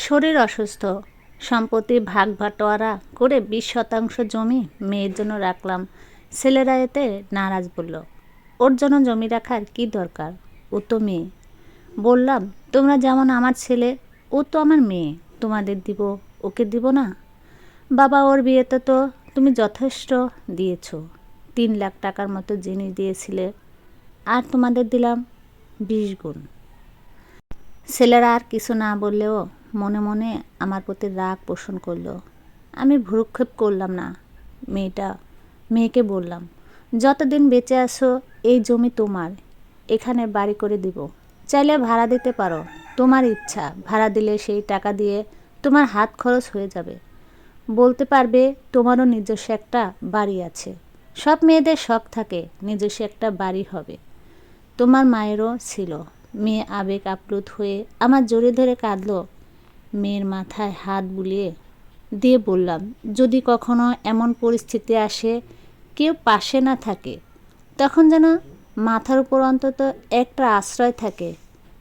শরীর অসুস্থ, সম্পত্তি ভাগ বাটোয়ারা করে 20% জমি মেয়ের জন্য রাখলাম। ছেলেরা এতে নারাজ বলল, ওর জন্য জমি রাখার কি দরকার, ও তো মেয়ে। বললাম, তোমরা যেমন আমার ছেলে, ও তো আমার মেয়ে, তোমাদের দিব, ওকে দিব না? বাবা, ওর বিয়েতে তো তুমি যথেষ্ট দিয়েছ, 3 লাখ টাকার মতো জিনিস দিয়েছিলে, আর তোমাদের দিলাম 20 গুণ। ছেলেরা আর কিছু না বললেও মনে মনে আমার প্রতি রাগ পোষণ করলো। আমি ভ্রুক্ষেপ করলাম না। মেয়েকে বললাম, যতদিন বেঁচে আছো এই জমি তোমার, এখানে বাড়ি করে দিব, চাইলে ভাড়া দিতে পারো, তোমার ইচ্ছা। ভাড়া দিলে সেই টাকা দিয়ে তোমার হাত খরচ হয়ে যাবে। বলতে পারবে তোমারও নিজস্ব একটা বাড়ি আছে। সব মেয়েদের শখ থাকে নিজস্ব একটা বাড়ি হবে। তোমার মায়েরও ছিল। মেয়ে আবেগ আপ্লুত হয়ে আমার জড়িয়ে ধরে কাঁদল। মেয়ের মাথায় হাত বুলিয়ে দিয়ে বললাম, যদি কখনো এমন পরিস্থিতি আসে, কেউ পাশে না থাকে, তখন যেন মাথার উপর অন্তত একটা আশ্রয় থাকে,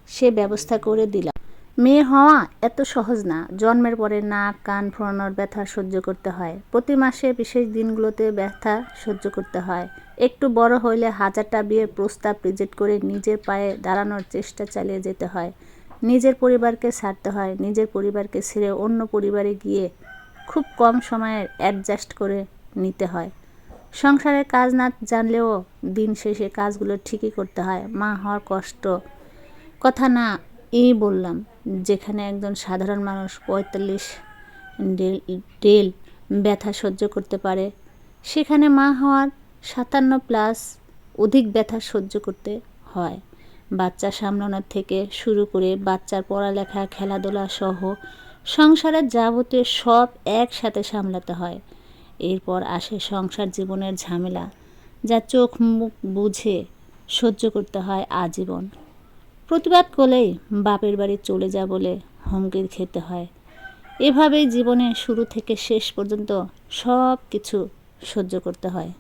সে ব্যবস্থা করে দিলাম। মেয়ে হওয়া এত সহজ না। জন্মের পরে নাক কান ফোরানোর ব্যথা সহ্য করতে হয়, প্রতি মাসে বিশেষ দিনগুলোতে ব্যথা সহ্য করতে হয়, একটু বড় হইলে 1000টা বিয়ের প্রস্তাব রিজেক্ট করে নিজের পায়ে দাঁড়ানোর চেষ্টা চালিয়ে যেতে হয়, নিজের পরিবারকে ছাড়তে হয়, নিজের পরিবারকে ছেড়ে অন্য পরিবারে গিয়ে খুব কম সময়ে অ্যাডজাস্ট করে নিতে হয়। সংসারের কাজ না জানলেও দিন শেষে কাজগুলো ঠিকই করতে হয়। মা হওয়ার কষ্ট কথা না বললাম, যেখানে একজন সাধারণ মানুষ 45 ডেল ব্যথা সহ্য করতে পারে, সেখানে মা হওয়ার 57+ অধিক ব্যথা সহ্য করতে হয়। বাচ্চা সামলানোর থেকে শুরু করে বাচ্চার পড়ালেখা, খেলাধুলা সহ সংসারের যাবতীয় সব একসাথে সামলাতে হয়। এরপর আসে সংসার জীবনের ঝামেলা, যা চোখ মুখ বুঝে সহ্য করতে হয় আজীবন। প্রতিবাদ করলেই বাপের বাড়ি চলে যা বলে হুমকি খেতে হয়। এভাবেই জীবনে শুরু থেকে শেষ পর্যন্ত সব কিছু সহ্য করতে হয়।